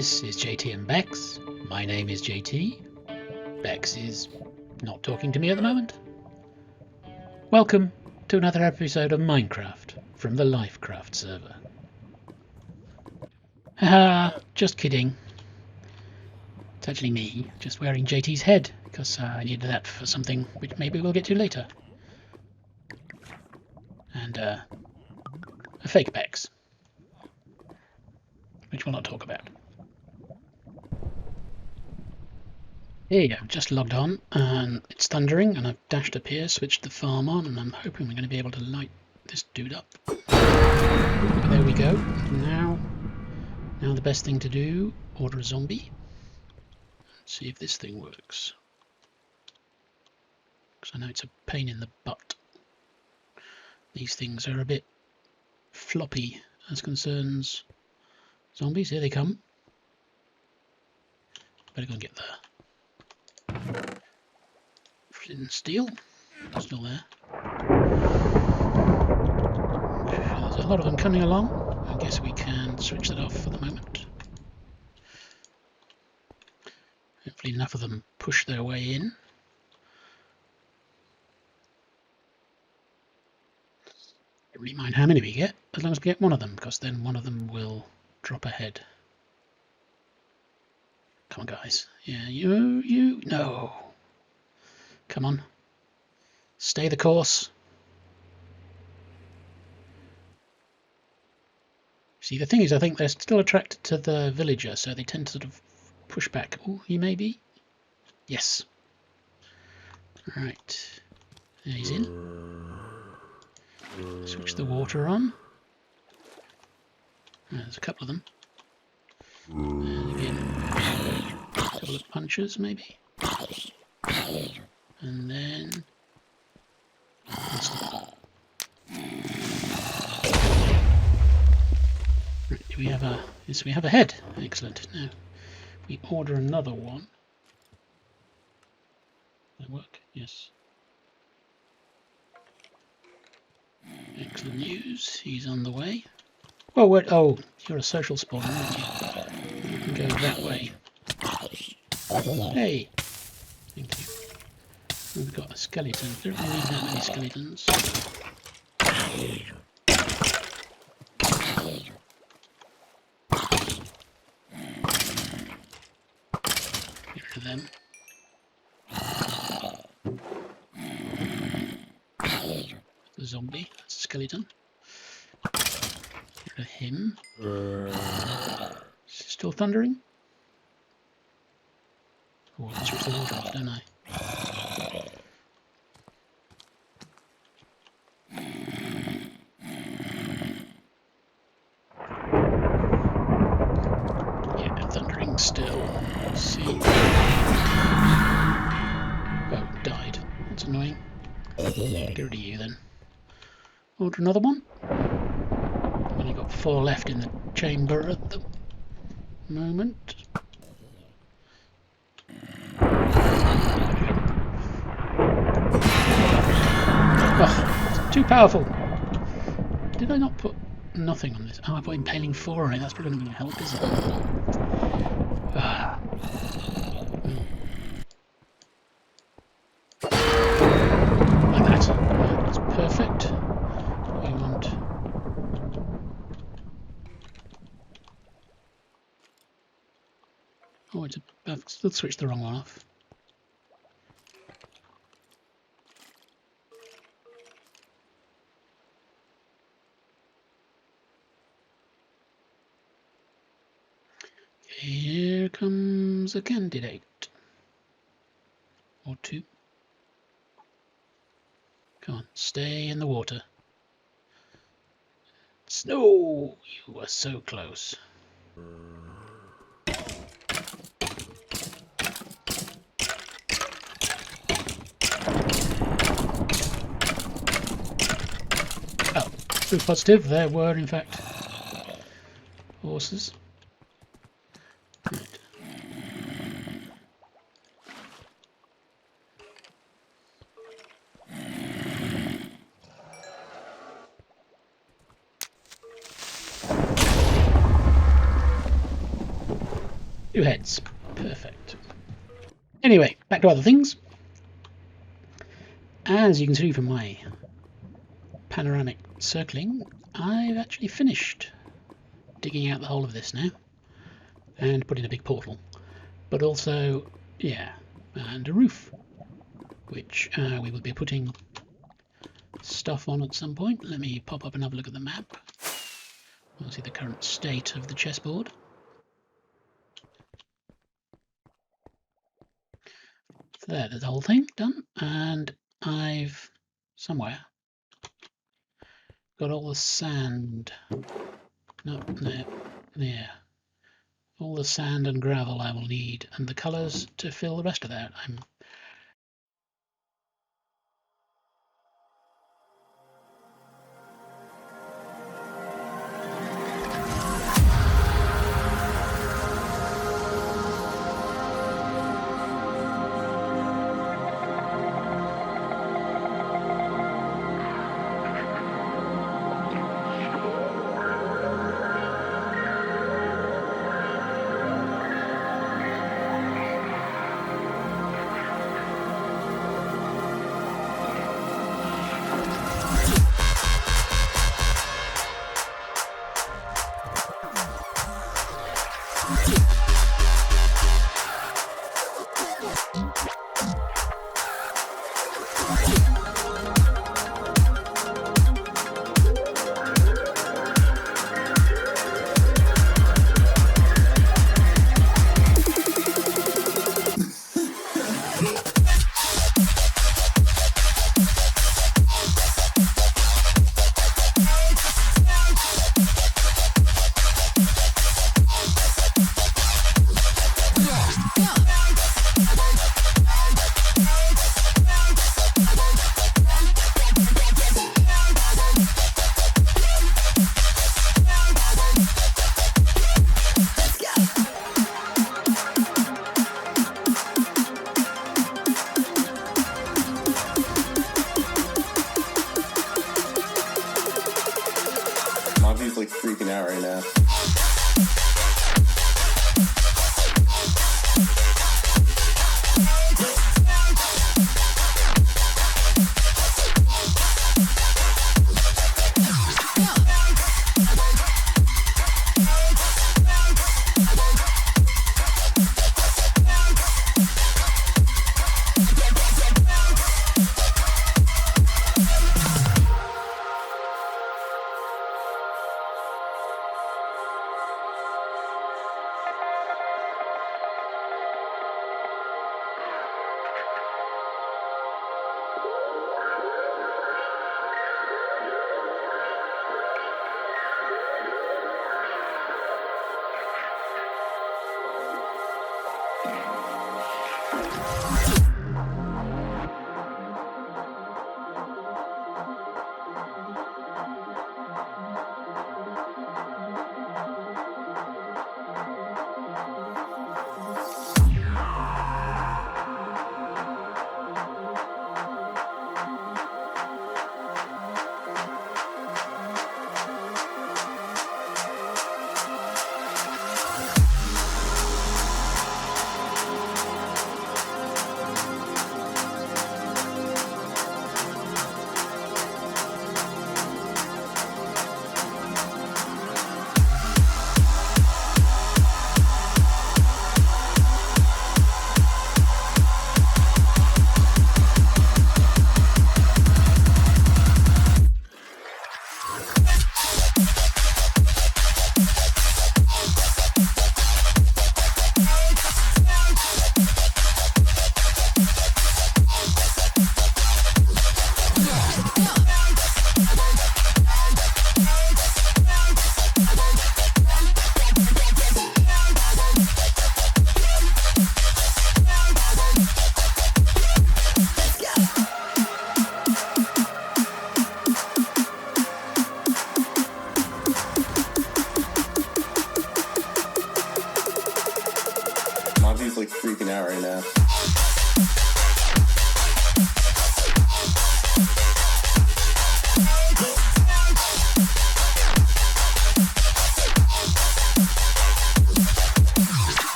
This is JT and Bex. My name is JT. Bex is not talking to me at the moment. Welcome to another episode of Minecraft from the LyfCraft server. Haha, just kidding. It's actually me, just wearing JT's head, because I needed that for something which maybe we'll get to later. And a fake Bex, which we'll not talk about. Hey, I've just logged on and it's thundering and I've dashed up here, switched the farm on, and I'm hoping we're going to be able to light this dude up. There we go. Now the best thing to do, order a zombie. See if this thing works. Because I know it's a pain in the butt. These things are a bit floppy as concerns zombies. Here they come. Better go and get the flint and steel. Still there. There's a lot of them coming along. I guess we can switch that off for the moment. Hopefully enough of them push their way in. Don't really mind how many we get, as long as we get one of them, because then one of them will drop ahead. Come on, guys. Yeah, you, no. Come on. Stay the course. See, the thing is, I think they're still attracted to the villager, so they tend to sort of push back. Oh, he may be. Yes. Right. There he's in. Switch the water on. There's a couple of them. And again, a couple of punches maybe. And then right, do we have a yes, we have a head. Excellent. Now we order another one. Does that work? Yes. Excellent news. He's on the way. Oh, wait, oh, you're a social spawner, aren't you? You can go that way. Hey! Thank you. We've got a skeleton. We don't really need that many skeletons. Get rid of them. The zombie, that's a skeleton. Get rid of him. Is it still thundering? Oh, I can switch the water off, don't I? Yeah, thundering still. Let's see. Oh, died. That's annoying. Get rid of you then. Order another one. Only got 4 left in the chamber at the moment. Oh, it's too powerful. Did I not put nothing on this? Oh, I put impaling 4 on it. That's probably not going to help, is it? Ah. Like that. That's perfect. We want... Oh, I've still switched the wrong one off. Here comes a candidate. Or 2. Come on, stay in the water. Snow! You were so close. Oh, proof positive, there were in fact horses. Right. 2 heads. Perfect. Anyway, back to other things. As you can see from my panoramic circling, I've actually finished digging out the whole of this now and put in a big portal. But also, yeah, and a roof, which we will be putting stuff on at some point. Let me pop up and have a look at the map. We'll see the current state of the chessboard. So there's the whole thing done, and I've somewhere got all the sand. No, there. All the sand and gravel I will need, and the colours to fill the rest of that. Monty's like freaking out right now.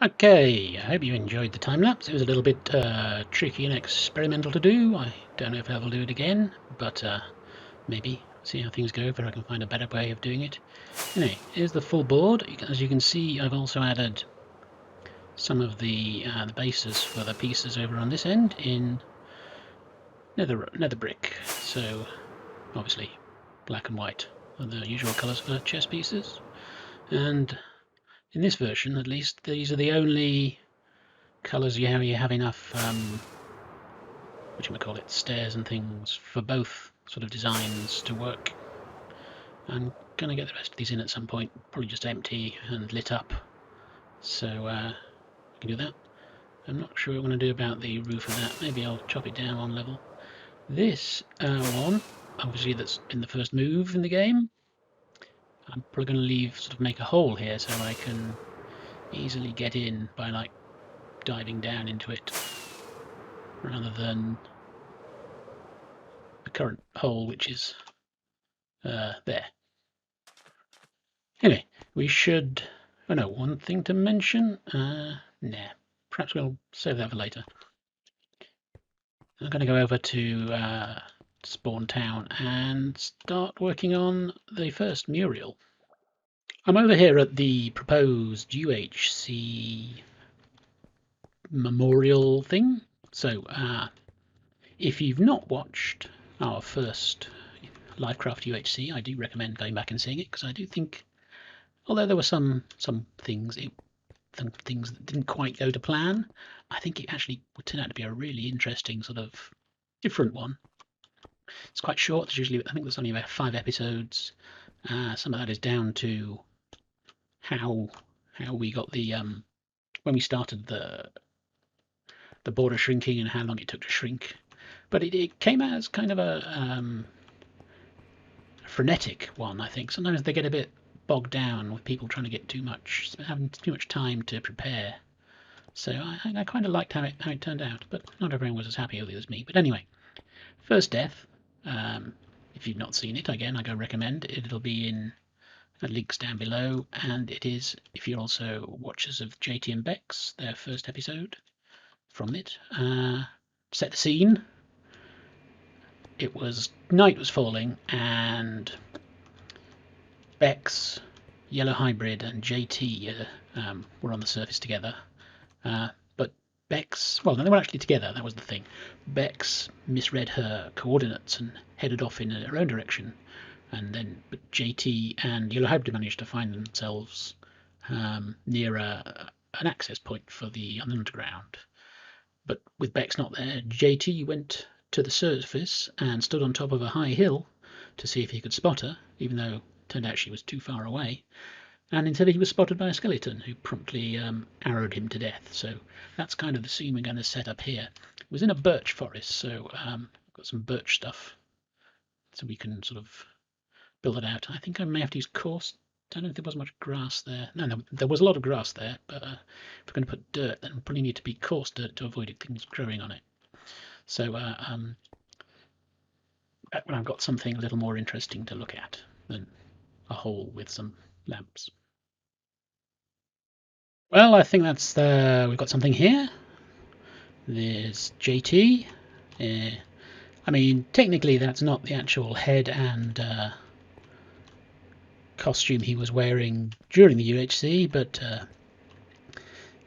Okay, I hope you enjoyed the time lapse. It was a little bit tricky and experimental to do. I don't know if I will do it again, but maybe see how things go, if I can find a better way of doing it. Anyway, here's the full board. As you can see, I've also added some of the bases for the pieces over on this end in nether brick. So obviously black and white are the usual colours for chess pieces, and in this version at least these are the only colours you have enough whatchamacallit, stairs and things for both sort of designs to work. I'm gonna get the rest of these in at some point, probably just empty and lit up, so I can do that. I'm not sure what I'm going to do about the roof of that. Maybe I'll chop it down one level. This one, obviously that's in the first move in the game, I'm probably going to leave, sort of make a hole here so I can easily get in by like diving down into it, rather than the current hole which is there. Anyway, we should... oh no, one thing to mention, nah, perhaps we'll save that for later. I'm going to go over to Spawn Town and start working on the first mural. I'm over here at the proposed UHC memorial thing. So if you've not watched our first LyfCraft UHC, I do recommend going back and seeing it, because I do think, although there were some things that didn't quite go to plan, I think it actually would turn out to be a really interesting sort of different one. It's quite short. There's usually, I think there's only about 5 episodes. Some of that is down to how we got the when we started the border shrinking and how long it took to shrink. But it came out as kind of a frenetic one, I think. Sometimes they get a bit bogged down with people trying to get having too much time to prepare. So I kind of liked how it turned out, but not everyone was as happy with it as me. But anyway, first death. If you've not seen it, again, I go recommend it. It'll be in links down below, and it is, if you're also watchers of JT and Bex, their first episode from it. Set the scene. Night was falling, and Bex, Yellow Hybrid, and JT were on the surface together. But Bex, well, they were actually together, that was the thing. Bex misread her coordinates and headed off in her own direction, but JT and Yellow Hybrid managed to find themselves near an access point for the underground. But with Bex not there, JT went to the surface and stood on top of a high hill to see if he could spot her, even though it turned out she was too far away. And instead he was spotted by a skeleton who promptly arrowed him to death. So that's kind of the scene we're going to set up here. It was in a birch forest, so I've got some birch stuff so we can sort of build it out. I think I may have to use coarse. I don't know if there was much grass there. No, there was a lot of grass there, but if we're going to put dirt, then we probably need to be coarse dirt to avoid things growing on it. So when I've got something a little more interesting to look at than a hole with some lamps. Well, I think that's we've got something here. There's JT. I mean, technically that's not the actual head and costume he was wearing during the UHC, but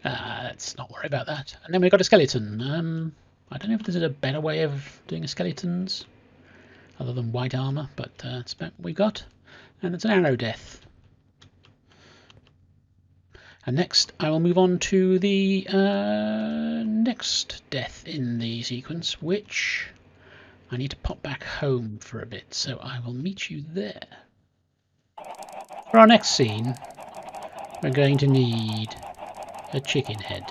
let's not worry about that. And then we've got a skeleton. I don't know if there's a better way of doing skeletons other than white armor, but that's about what we've got. And it's an arrow death. And next I will move on to the next death in the sequence, which I need to pop back home for a bit, so I will meet you there. For our next scene, we're going to need a chicken head.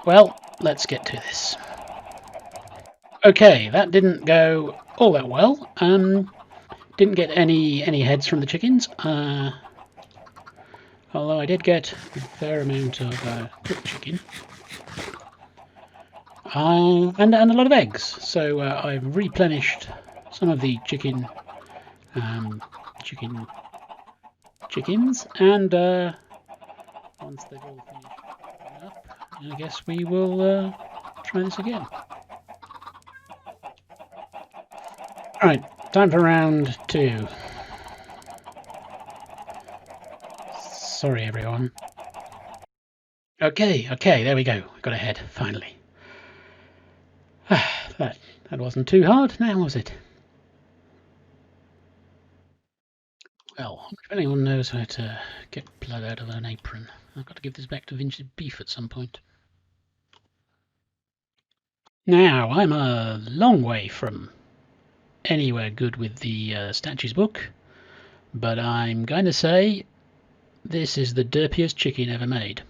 Well, let's get to this. Okay, that didn't go all that well. Didn't get any heads from the chickens, although I did get a fair amount of cooked chicken. And a lot of eggs, so I've replenished some of the chicken chickens, and once they've all finished up, I guess we will try this again. Alright, time for round 2. Sorry everyone. Okay, there we go. Got ahead, finally. that wasn't too hard, now was it? Well, if anyone knows how to get blood out of an apron, I've got to give this back to Vintage Beef at some point. Now, I'm a long way from anywhere good with the statues book, but I'm going to say this is the derpiest chicken ever made.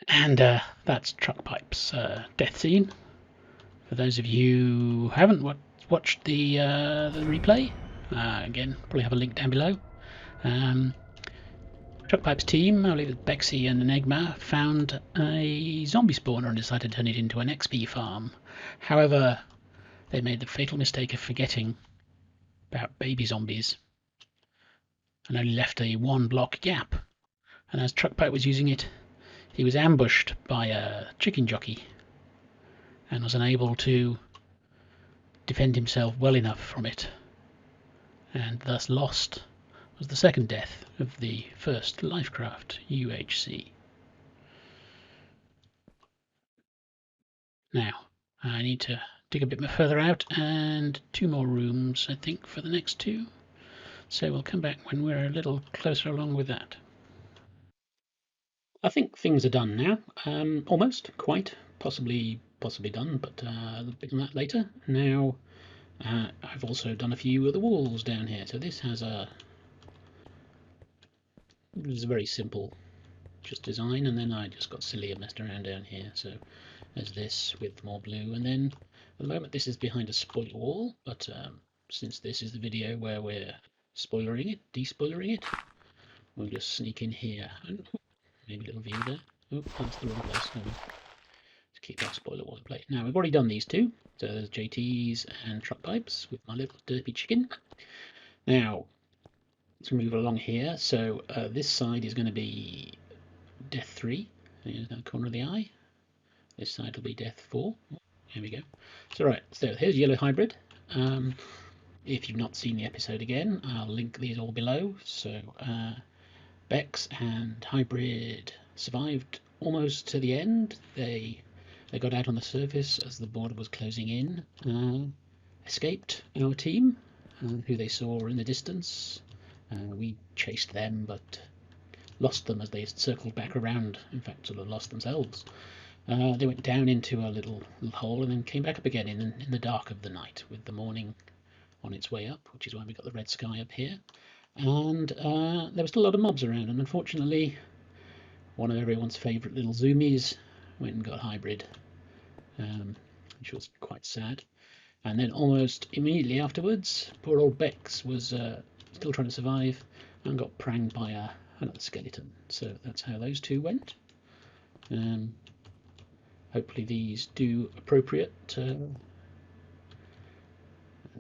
And that's Truckpipe's death scene. For those of you who haven't watched the replay, again, probably have a link down below. Truckpipe's team, I believe it's Bexy and Enigma, found a zombie spawner and decided to turn it into an XP farm. However, they made the fatal mistake of forgetting about baby zombies and only left a 1-block gap. And as Truckpipe was using it, he was ambushed by a chicken jockey and was unable to defend himself well enough from it, and thus lost was the second death of the first LyfCraft UHC. Now, I need to dig a bit further out, and 2 more rooms, I think, for the next 2. So we'll come back when we're a little closer along with that. I think things are done now. Almost, quite, possibly done, but a bit on that later. Now, I've also done a few of the walls down here. So this has a very simple just design, and then I just got silly and messed around down here. So there's this with more blue, and then at the moment this is behind a spoiler wall, but since this is the video where we're despoilering it, we'll just sneak in here. And, maybe a little view there. Oh, that's the wrong place. Let's keep that spoiler wall in place. Now we've already done these 2. So there's JTs and Truckpipes with my little derpy chicken. Now let's move along here. So this side is going to be Death 3. Here's the corner of the eye. This side will be Death 4. Here we go. So right, so here's Yellow Hybrid. If you've not seen the episode again, I'll link these all below. So Bex and Hybrid survived almost to the end. They got out on the surface as the border was closing in, escaped our team, who they saw in the distance. We chased them, but lost them as they circled back around. In fact, sort of lost themselves. They went down into a little hole and then came back up again in the dark of the night, with the morning on its way up, which is why we got the red sky up here. And there were still a lot of mobs around, and unfortunately one of everyone's favourite little zoomies went and got Hybrid, which was quite sad. And then almost immediately afterwards, poor old Bex was still trying to survive and got pranged by another skeleton. So that's how those 2 went. Hopefully these do appropriate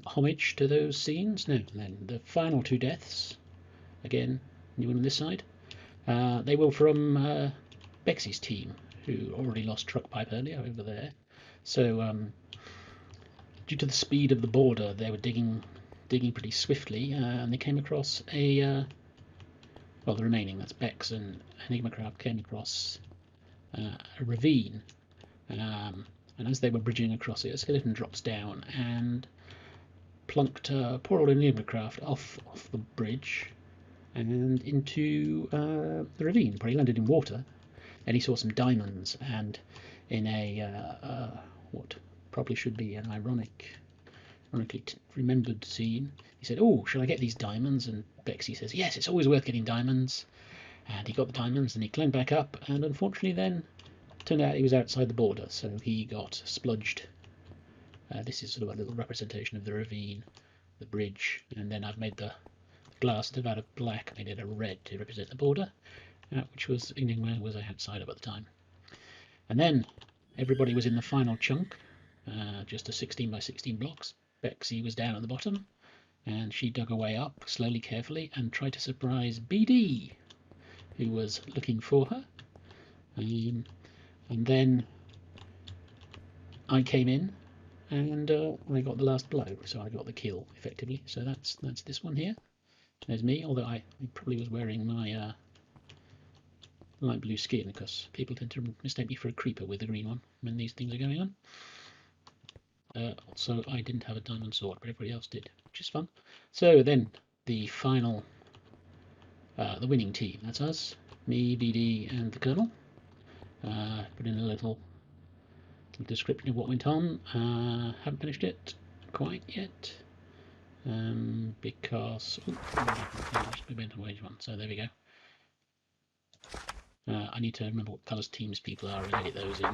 homage to those scenes. Now then, the final 2 deaths, again, new one on this side, they were from Bexy's team, who already lost Truckpipe earlier over there. So due to the speed of the border, they were digging pretty swiftly, and they came across a well, the remaining, that's Bex and Enigmacraft, came across a ravine, and as they were bridging across it, a skeleton drops down and plunked poor old Enigmacraft off the bridge and into the ravine, where he landed in water. And he saw some diamonds, and in a what probably should be an ironically remembered scene, he said, "Oh, shall I get these diamonds?" And Bexy says, "Yes, it's always worth getting diamonds." And he got the diamonds, and he climbed back up, and unfortunately then turned out he was outside the border, so he got spludged. This is sort of a little representation of the ravine, the bridge, and then I've made the glass, instead of out of black, made it a red to represent the border, which was Enigma was outside of at the time. And then everybody was in the final chunk, just a 16 by 16 blocks. Bexy was down at the bottom, and she dug her way up slowly, carefully, and tried to surprise BD, who was looking for her. And then I came in, and I got the last blow, so I got the kill effectively. So that's this one here. There's me, although I probably was wearing my light blue skin, because people tend to mistake me for a creeper with the green one when these things are going on. Also, I didn't have a diamond sword, but everybody else did, which is fun. So then the final, the winning team. That's us, me, BD, and the Colonel. Put in a little description of what went on. Haven't finished it quite yet, because we went to wage one. So there we go. I need to remember what colours teams people are and edit those in.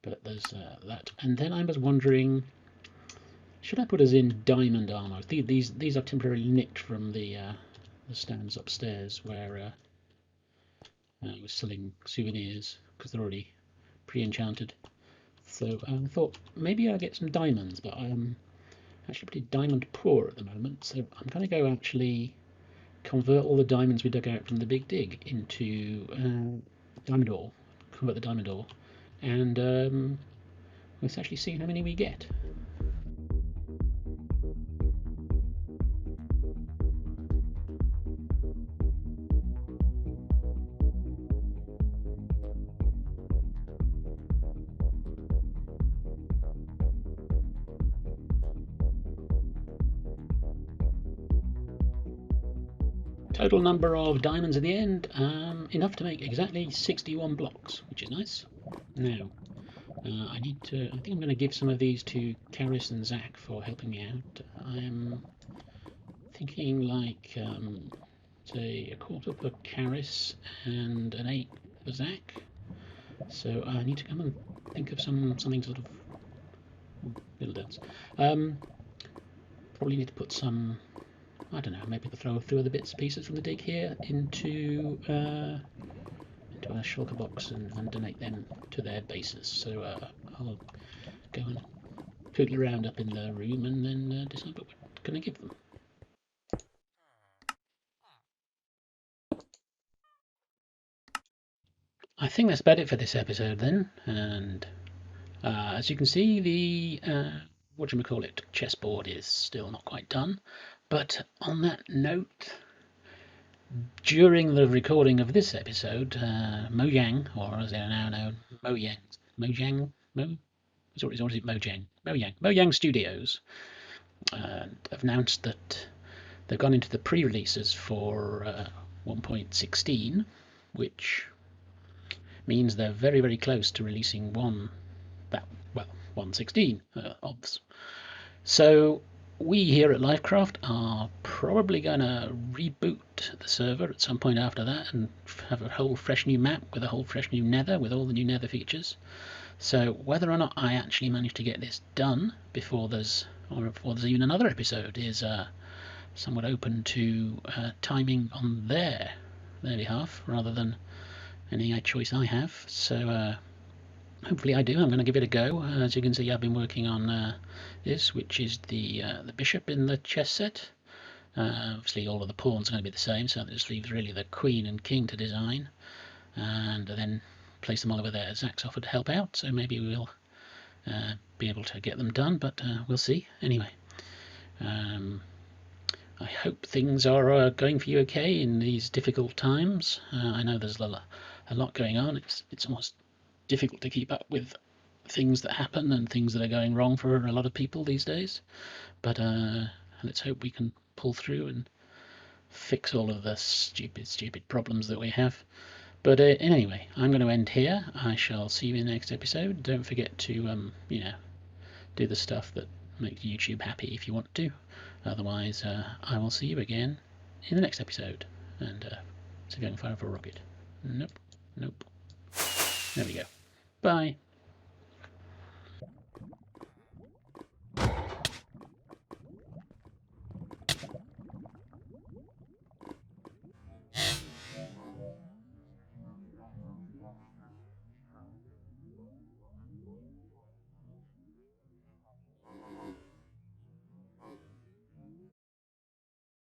But there's that. And then I was wondering, should I put us in diamond armour? These are temporarily nicked from the stands upstairs where I was selling souvenirs, because they're already pre-enchanted. So I thought maybe I'll get some diamonds, but I'm actually pretty diamond poor at the moment. So I'm going to go actually convert all the diamonds we dug out from the big dig into diamond ore, convert the diamond ore, and let's actually see how many we get. Total number of diamonds at the end, enough to make exactly 61 blocks, which is nice. Now, I think I'm going to give some of these to Karis and Zach for helping me out. I'm thinking like, say, a quarter for Karis and an 8 for Zach. So I need to come and think of something sort of little dance. Probably need to put some, I don't know, maybe throw a few other bits and pieces from the dig here into a shulker box and donate them to their bases. So I'll go and poodle around up in the room and then decide what we're going to give them. I think that's about it for this episode then, and as you can see, the whatchamacallit chessboard is still not quite done. But on that note, during the recording of this episode, Mojang, or as they are now known, Mojang Studios, have announced that they've gone into the pre-releases for 1.16, which means they're very, very close to releasing 1.16 obs. So we here at LyfCraft are probably going to reboot the server at some point after that and have a whole fresh new map with a whole fresh new nether with all the new nether features. So whether or not I actually manage to get this done before there's even another episode is somewhat open to timing on their behalf rather than any choice I have. So hopefully I do. I'm going to give it a go. As you can see, I've been working on this, which is the bishop in the chess set. Obviously all of the pawns are going to be the same, so that just leaves really the queen and king to design, and then place them all over there. Zach's offered to help out, so maybe we'll be able to get them done, but we'll see. Anyway, I hope things are going for you okay in these difficult times. I know there's a lot going on. It's almost difficult to keep up with things that happen and things that are going wrong for a lot of people these days. But let's hope we can pull through and fix all of the stupid problems that we have. But anyway, I'm going to end here. I shall see you in the next episode. Don't forget to do the stuff that makes YouTube happy if you want to. Otherwise, I will see you again in the next episode. And it's going to fire for a rocket. Nope. There we go. Bye.